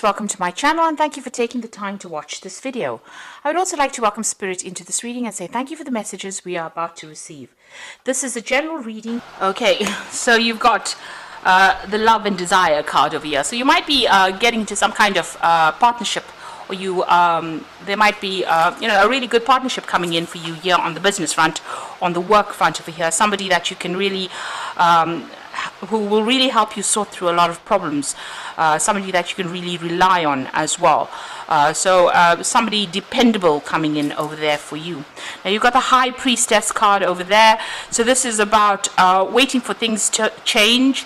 Welcome to my channel and thank you for taking the time to watch this video. I would also like to welcome Spirit into this reading and say thank you for the messages we are about to receive. This is a general reading. Okay, so you've got the love and desire card over here. So you might be getting into some kind of partnership, or there might be a really good partnership coming in for you here on the business front, on the work front over here. Somebody that you can really who will really help you sort through a lot of problems, somebody that you can really rely on as well. So somebody dependable coming in over there for you. Now you've got the High Priestess card over there. So this is about waiting for things to change.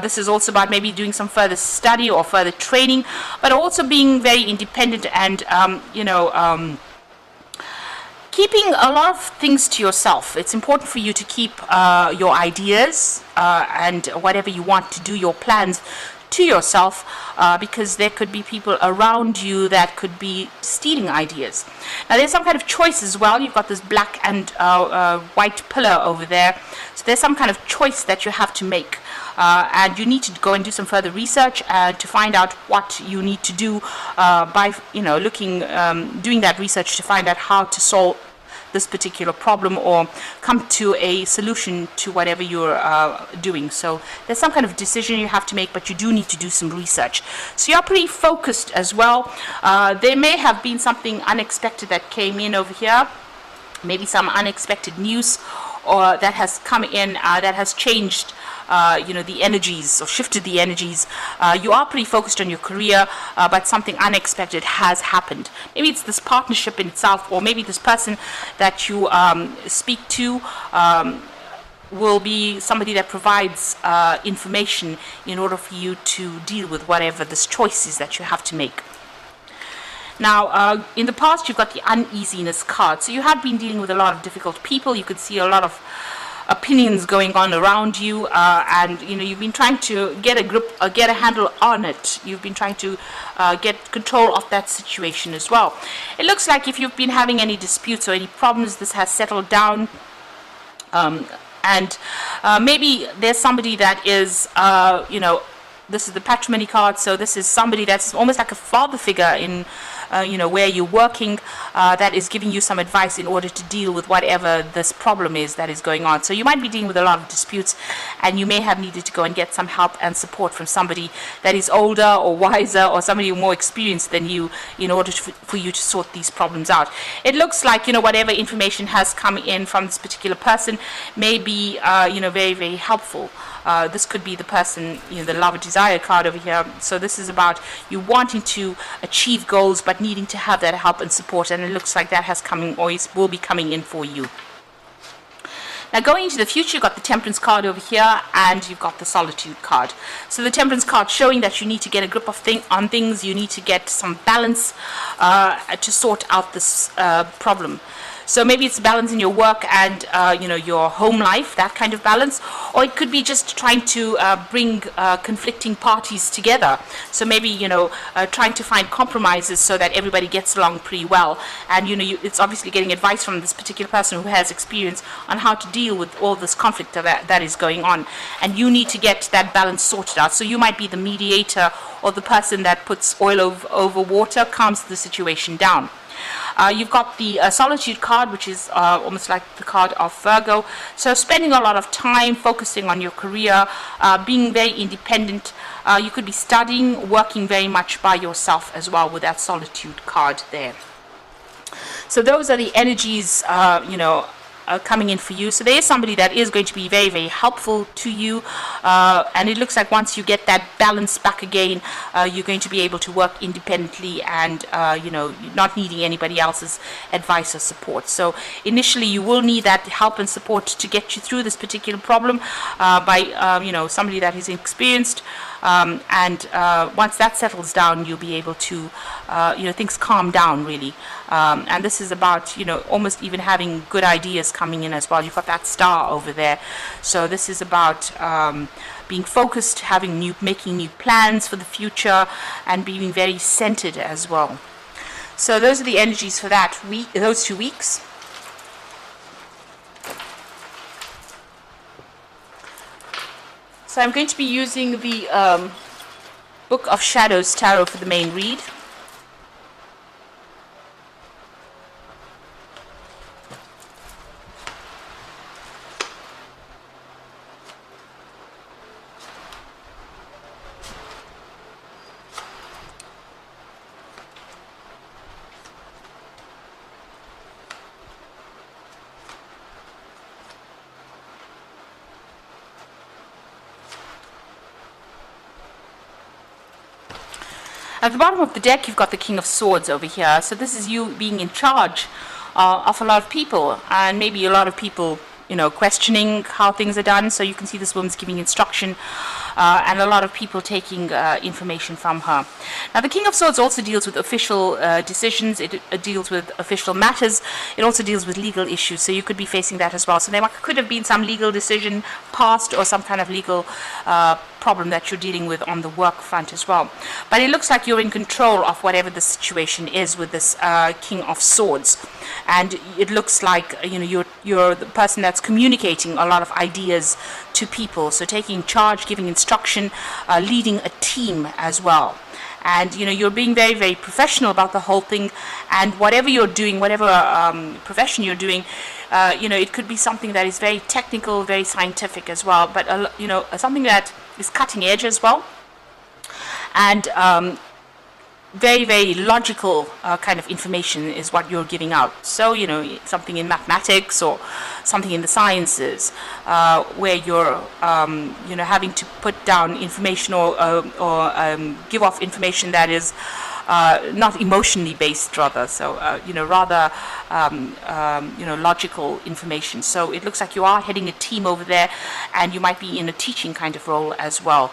This is also about maybe doing some further study or further training, but also being very independent and keeping a lot of things to yourself. It's important for you to keep your ideas and whatever you want to do, your plans, to yourself, because there could be people around you that could be stealing ideas. Now there's some kind of choice as well. You've got this black and white pillar over there. So there's some kind of choice that you have to make. And you need to go and do some further research to find out what you need to do by doing that research to find out how to solve this particular problem or come to a solution to whatever you're doing. So there's some kind of decision you have to make, but you do need to do some research. So you're pretty focused as well. There may have been something unexpected that came in over here, maybe some unexpected news or that has come in that has changed the energies or shifted the energies. You are pretty focused on your career, but something unexpected has happened. Maybe it's this partnership in itself, or maybe this person that you speak to will be somebody that provides information in order for you to deal with whatever this choice is that you have to make. Now, in the past, you've got the uneasiness card. So you have been dealing with a lot of difficult people. You could see a lot of opinions going on around you, and you've been trying to get a grip, get a handle on it. You've been trying to get control of that situation as well. It looks like if you've been having any disputes or any problems, this has settled down. And maybe there's somebody that is, this is the patrimony card, so this is somebody that's almost like a father figure in where you're working, that is giving you some advice in order to deal with whatever this problem is that is going on. So you might be dealing with a lot of disputes, and you may have needed to go and get some help and support from somebody that is older or wiser, or somebody more experienced than you, in order for you to sort these problems out. It looks like whatever information has come in from this particular person may be very, very helpful. This could be the person, the love and desire card over here. So this is about you wanting to achieve goals, but needing to have that help and support, and it looks like that has coming, or will be coming in for you. Now going into the future, you've got the Temperance card over here, and you've got the Solitude card. So the Temperance card showing that you need to get a grip on things, you need to get some balance to sort out this problem. So maybe it's balance in your work and your home life, that kind of balance, or it could be just trying to bring conflicting parties together. So maybe trying to find compromises so that everybody gets along pretty well. And it's obviously getting advice from this particular person who has experience on how to deal with all this conflict that is going on. And you need to get that balance sorted out. So you might be the mediator, or the person that puts oil over water, calms the situation down. You've got the Solitude card, which is almost like the card of Virgo. So spending a lot of time focusing on your career, being very independent. You could be studying, working very much by yourself as well with that Solitude card there. So those are the energies, coming in for you. So there is somebody that is going to be very, very helpful to you, and it looks like once you get that balance back again, you're going to be able to work independently and not needing anybody else's advice or support. So initially you will need that help and support to get you through this particular problem by somebody that is experienced, and once that settles down, you'll be able to things calm down really, and this is about almost even having good ideas coming in as well. You've got that star over there, so this is about being focused, making new plans for the future, and being very centered as well. So those are the energies for that week, those 2 weeks. So I'm going to be using the Book of Shadows Tarot for the main read. At the bottom of the deck, you've got the King of Swords over here. So this is you being in charge of a lot of people, and maybe a lot of people, questioning how things are done. So you can see this woman's giving instruction, and a lot of people taking information from her. Now, the King of Swords also deals with official decisions. It deals with official matters. It also deals with legal issues. So you could be facing that as well. So there could have been some legal decision passed, or some kind of legal problem that you're dealing with on the work front as well. But it looks like you're in control of whatever the situation is with this King of Swords, and it looks like you're the person that's communicating a lot of ideas to people. So taking charge, giving instruction, leading a team as well. And you're being very, very professional about the whole thing. And whatever you're doing, whatever profession you're doing, it could be something that is very technical, very scientific as well. But something that is cutting edge as well, and very, very logical kind of information is what you're giving out. So something in mathematics or something in the sciences, where you're having to put down information or give off information that is not emotionally based, rather. So rather logical information. So it looks like you are heading a team over there, and you might be in a teaching kind of role as well,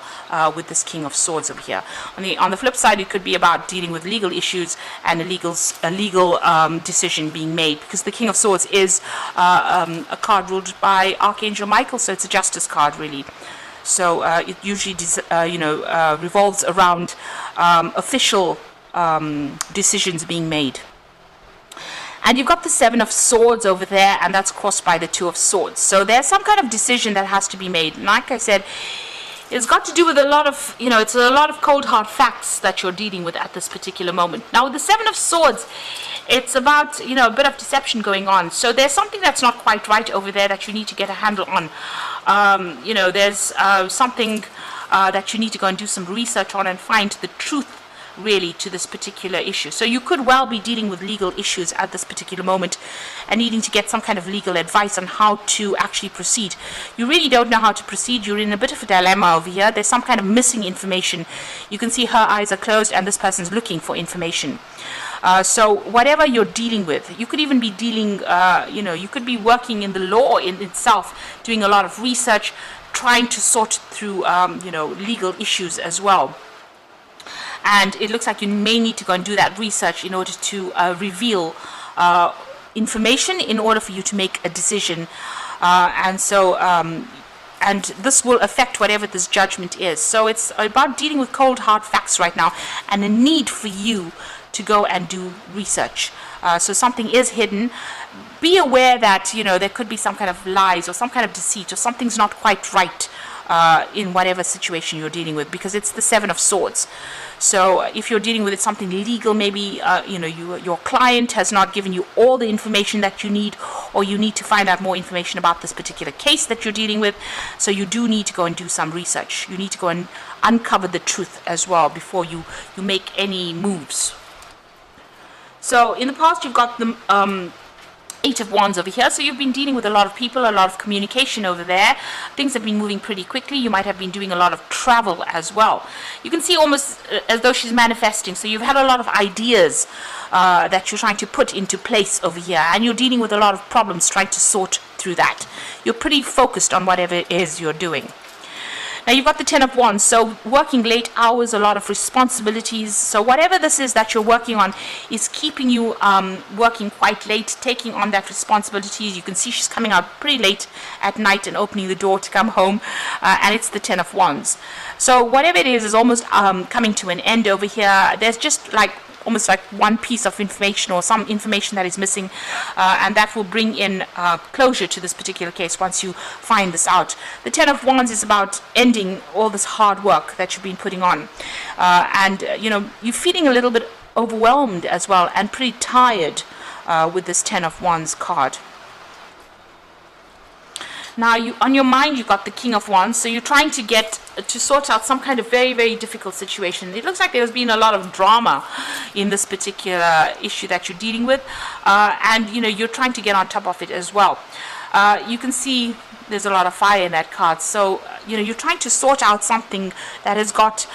with this King of Swords over here. On the flip side, it could be about dealing with legal issues and a legal decision being made, because the King of Swords is a card ruled by Archangel Michael, so it's a justice card, really. So it usually revolves around official decisions being made. And you've got the Seven of Swords over there, and that's crossed by the Two of Swords. So there's some kind of decision that has to be made. And like I said, it's got to do with a lot of, it's a lot of cold hard facts that you're dealing with at this particular moment. Now, with the Seven of Swords, it's about, a bit of deception going on. So there's something that's not quite right over there that you need to get a handle on. There's something that you need to go and do some research on and find the truth, really, to this particular issue. So you could well be dealing with legal issues at this particular moment and needing to get some kind of legal advice on how to actually proceed. You really don't know how to proceed. You're in a bit of a dilemma over here. There's some kind of missing information. You can see her eyes are closed and this person's looking for information. So whatever you're dealing with, you could even be dealing, you could be working in the law in itself, doing a lot of research, trying to sort through, legal issues as well. And it looks like you may need to go and do that research in order to reveal information in order for you to make a decision. And this will affect whatever this judgment is. So it's about dealing with cold, hard facts right now, and a need for you to go and do research. So something is hidden. Be aware that, there could be some kind of lies or some kind of deceit, or something's not quite right in whatever situation you're dealing with, because it's the Seven of Swords. So if you're dealing with something legal, maybe your client has not given you all the information that you need, or you need to find out more information about this particular case that you're dealing with. So you do need to go and do some research. You need to go and uncover the truth as well before you make any moves. So in the past, you've got the Eight of Wands over here. So you've been dealing with a lot of people, a lot of communication over there. Things have been moving pretty quickly. You might have been doing a lot of travel as well. You can see almost as though she's manifesting. So you've had a lot of ideas that you're trying to put into place over here. And you're dealing with a lot of problems, trying to sort through that. You're pretty focused on whatever it is you're doing. Now you've got the Ten of Wands, so working late hours, a lot of responsibilities. So whatever this is that you're working on is keeping you working quite late, taking on that responsibilities. You can see she's coming out pretty late at night and opening the door to come home, and it's the Ten of Wands. So whatever it is almost coming to an end over here. There's just like almost like one piece of information or some information that is missing, and that will bring in closure to this particular case once you find this out. The Ten of Wands is about ending all this hard work that you've been putting on, and you're feeling a little bit overwhelmed as well and pretty tired with this Ten of Wands card. Now, on your mind, you've got the King of Wands, so you're trying to sort out some kind of very, very difficult situation. It looks like there's been a lot of drama in this particular issue that you're dealing with, and you're trying to get on top of it as well. You can see there's a lot of fire in that card, so you're trying to sort out something that has got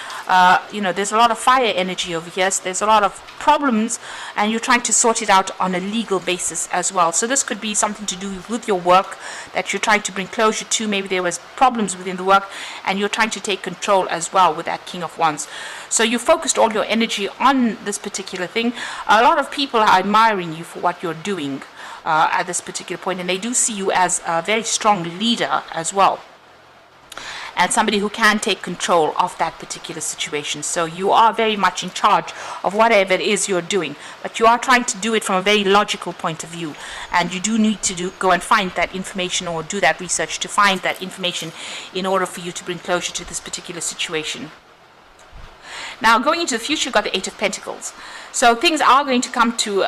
there's a lot of fire energy over here. So there's a lot of problems, and you're trying to sort it out on a legal basis as well. So this could be something to do with your work that you're trying to bring closure to. Maybe there was problems within the work, and you're trying to take control as well with that King of Wands. So you focused all your energy on this particular thing. A lot of people are admiring you for what you're doing at this particular point, and they do see you as a very strong leader as well, and somebody who can take control of that particular situation. So you are very much in charge of whatever it is you're doing, but you are trying to do it from a very logical point of view, and you do need to go and find that information or do that research to find that information in order for you to bring closure to this particular situation. Now, going into the future, you've got the Eight of Pentacles. So things are going to come to,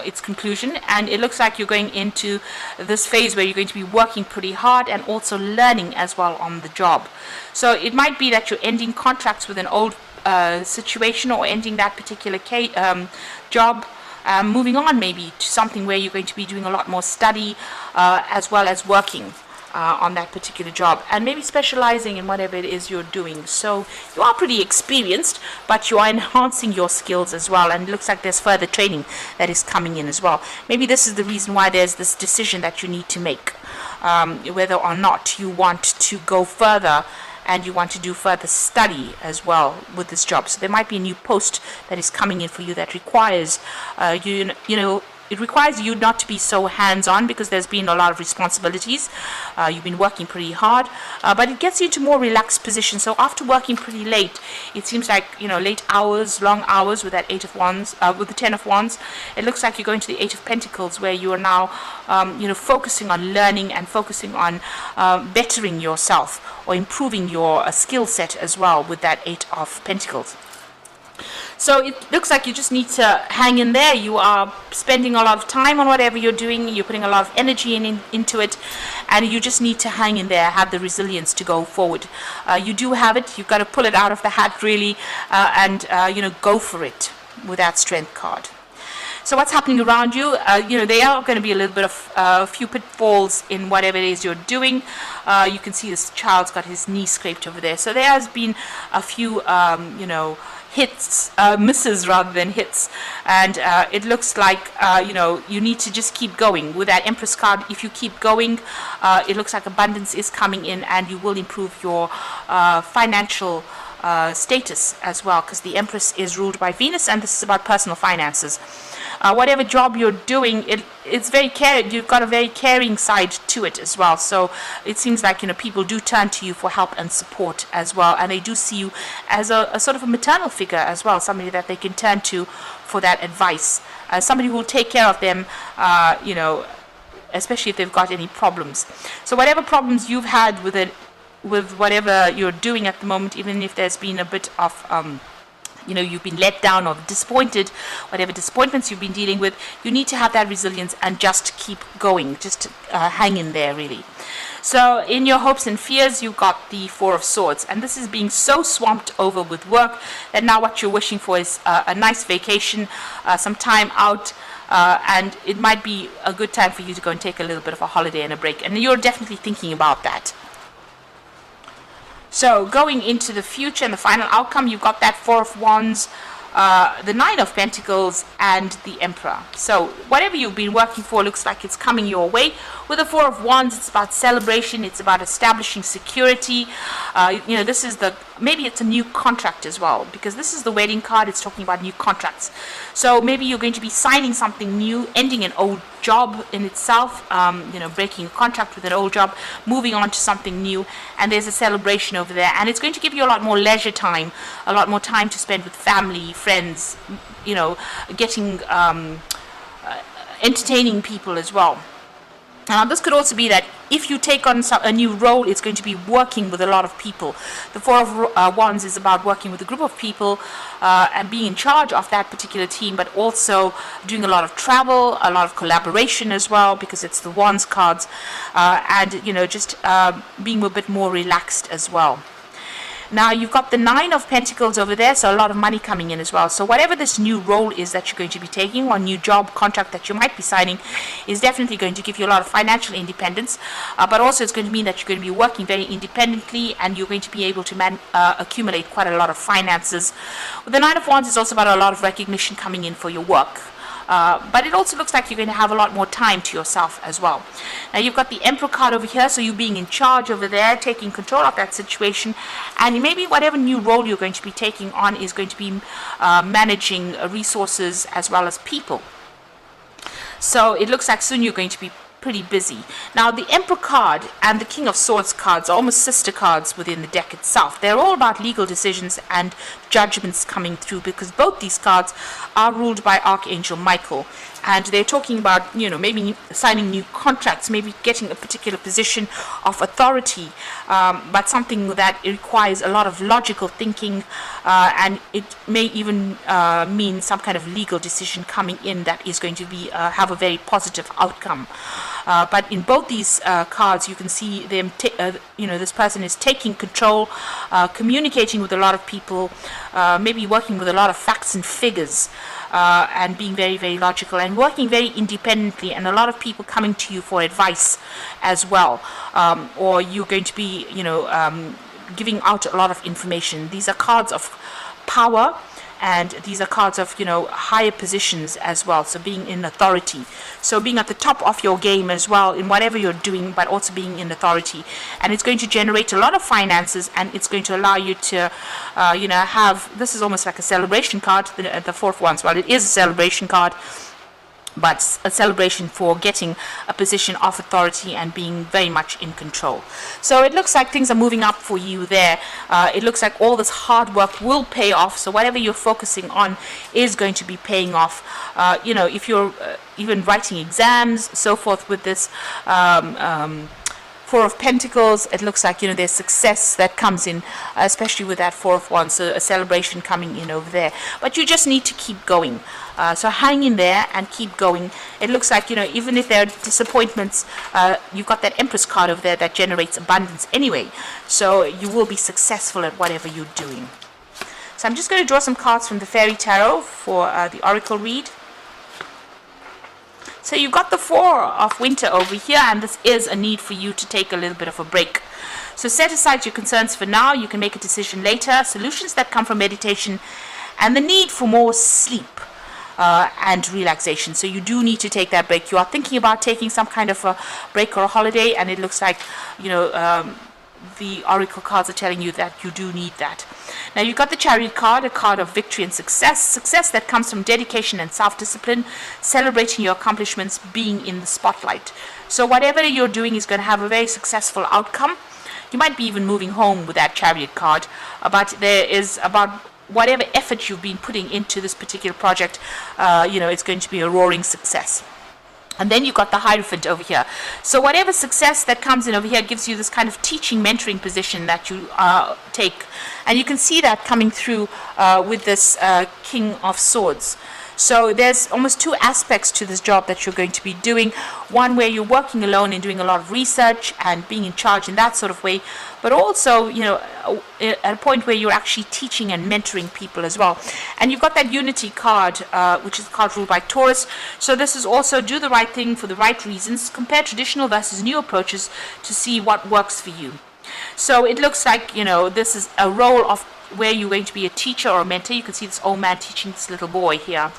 its conclusion, and it looks like you're going into this phase where you're going to be working pretty hard and also learning as well on the job. So it might be that you're ending contracts with an old situation, or ending that particular job, moving on maybe to something where you're going to be doing a lot more study as well as working on that particular job, and maybe specializing in whatever it is you're doing. So you are pretty experienced, but you are enhancing your skills as well, and it looks like there's further training that is coming in as well. Maybe this is the reason why there's this decision that you need to make, whether or not you want to go further and you want to do further study as well with this job. So there might be a new post that is coming in for you that requires it requires you not to be so hands-on, because there's been a lot of responsibilities. You've been working pretty hard, but it gets you into more relaxed position. So after working pretty late, it seems like, late hours, long hours with that Eight of Wands, with the Ten of Wands, it looks like you're going to the Eight of Pentacles, where you are now, focusing on learning and focusing on bettering yourself or improving your skill set as well with that Eight of Pentacles. So it looks like you just need to hang in there. You are spending a lot of time on whatever you're doing. You're putting a lot of energy into it, and you just need to hang in there, have the resilience to go forward. You do have it. You've got to pull it out of the hat, really, and go for it with that Strength card. So what's happening around you? There are going to be a little bit of a few pitfalls in whatever it is you're doing. You can see this child's got his knee scraped over there. So there has been a few, hits, misses rather than hits, and it looks like you need to just keep going with that Empress card. If you keep going, it looks like abundance is coming in, and you will improve your financial status as well, because the Empress is ruled by Venus, and this is about personal finances. Whatever job you're doing, it's very caring. You've got a very caring side to it as well. So it seems like people do turn to you for help and support as well, and they do see you as a sort of a maternal figure as well, somebody that they can turn to for that advice, somebody who will take care of them, especially if they've got any problems. So whatever problems you've had with it, with whatever you're doing at the moment, even if there's been a bit of you've been let down or disappointed, whatever disappointments you've been dealing with, you need to have that resilience and just keep going, just hang in there, really. So in your hopes and fears, you've got the Four of Swords, and this is being so swamped over with work that now what you're wishing for is a nice vacation, some time out, and it might be a good time for you to go and take a little bit of a holiday and a break, and you're definitely thinking about that. So going into the future and the final outcome, you've got that Four of Wands, the Nine of Pentacles, and the Emperor. So whatever you've been working for looks like it's coming your way. With the Four of Wands, it's about celebration. It's about establishing security. This is maybe it's a new contract as well, because this is the wedding card. It's talking about new contracts. So maybe you're going to be signing something new, ending an old job in itself, breaking a contract with an old job, moving on to something new, and there's a celebration over there, and it's going to give you a lot more leisure time, a lot more time to spend with family, friends, getting entertaining people as well. Now, this could also be that if you take on a new role, it's going to be working with a lot of people. The Four of Wands is about working with a group of people and being in charge of that particular team, but also doing a lot of travel, a lot of collaboration as well, because it's the Wands cards, and just being a bit more relaxed as well. Now, you've got the Nine of Pentacles over there, so a lot of money coming in as well. So whatever this new role is that you're going to be taking, or new job contract that you might be signing, is definitely going to give you a lot of financial independence, but also it's going to mean that you're going to be working very independently, and you're going to be able to accumulate quite a lot of finances. With the Nine of Wands, it's also about a lot of recognition coming in for your work. But it also looks like you're going to have a lot more time to yourself as well. Now, you've got the Emperor card over here, so you being in charge over there, taking control of that situation, and maybe whatever new role you're going to be taking on is going to be managing resources as well as people. So it looks like soon you're going to be pretty busy. Now, the Emperor card and the King of Swords cards are almost sister cards within the deck itself. They're all about legal decisions and judgments coming through, because both these cards are ruled by Archangel Michael, and they're talking about maybe signing new contracts, maybe getting a particular position of authority, but something that requires a lot of logical thinking, and it may even mean some kind of legal decision coming in that is going to be have a very positive outcome. But in both these cards, you can see them. This person is taking control, communicating with a lot of people, maybe working with a lot of facts and figures, and being very, very logical and working very independently. And a lot of people coming to you for advice as well, or you're going to be, giving out a lot of information. These are cards of power. And these are cards of, higher positions as well. So being in authority. So being at the top of your game as well in whatever you're doing, but also being in authority. And it's going to generate a lot of finances, and it's going to allow you to, have, this is almost like a celebration card, the Fourth Wands. Well, it is a celebration card, but a celebration for getting a position of authority and being very much in control. So it looks like things are moving up for you there. It looks like all this hard work will pay off. So whatever you're focusing on is going to be paying off. If you're even writing exams, so forth with this Four of Pentacles, it looks like, there's success that comes in, especially with that Four of Wands, so a celebration coming in over there. But you just need to keep going. So hang in there and keep going. It looks like, even if there are disappointments, you've got that Empress card over there that generates abundance anyway. So you will be successful at whatever you're doing. So I'm just going to draw some cards from the Fairy Tarot for the Oracle read. So you've got the Four of Winter over here, and this is a need for you to take a little bit of a break. So set aside your concerns for now. You can make a decision later. Solutions that come from meditation and the need for more sleep and relaxation. So you do need to take that break. You are thinking about taking some kind of a break or a holiday, and it looks like, the Oracle cards are telling you that you do need that. Now, you've got the Chariot card, a card of victory and success that comes from dedication and self-discipline, celebrating your accomplishments, being in the spotlight. So whatever you're doing is going to have a very successful outcome. You might be even moving home with that Chariot card, but there is about whatever effort you've been putting into this particular project, it's going to be a roaring success. And then you've got the Hierophant over here. So whatever success that comes in over here gives you this kind of teaching, mentoring position that you take. And you can see that coming through with this King of Swords. So there's almost two aspects to this job that you're going to be doing. One where you're working alone and doing a lot of research and being in charge in that sort of way. But also, at a point where you're actually teaching and mentoring people as well. And you've got that Unity card, which is the card ruled by Taurus. So this is also do the right thing for the right reasons. Compare traditional versus new approaches to see what works for you. So it looks like, this is a role of where you're going to be a teacher or a mentor. You can see this old man teaching this little boy here,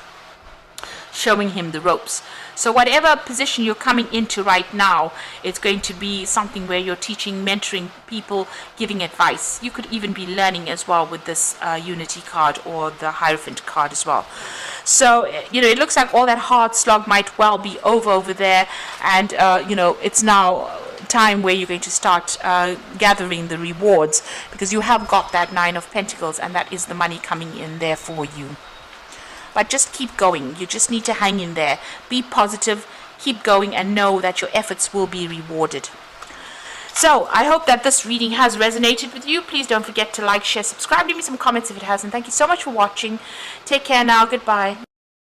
showing him the ropes. So whatever position you're coming into right now, it's going to be something where you're teaching, mentoring people, giving advice. You could even be learning as well with this Unity card or the Hierophant card as well. So, it looks like all that hard slog might well be over there, and, it's now time where you're going to start gathering the rewards, because you have got that Nine of Pentacles, and that is the money coming in there for you. but just keep going. You just need to hang in there. Be positive, keep going, and know that your efforts will be rewarded. So I hope that this reading has resonated with you. Please don't forget to like, share, subscribe, leave me some comments if it hasn't. Thank you so much for watching. Take care now. Goodbye.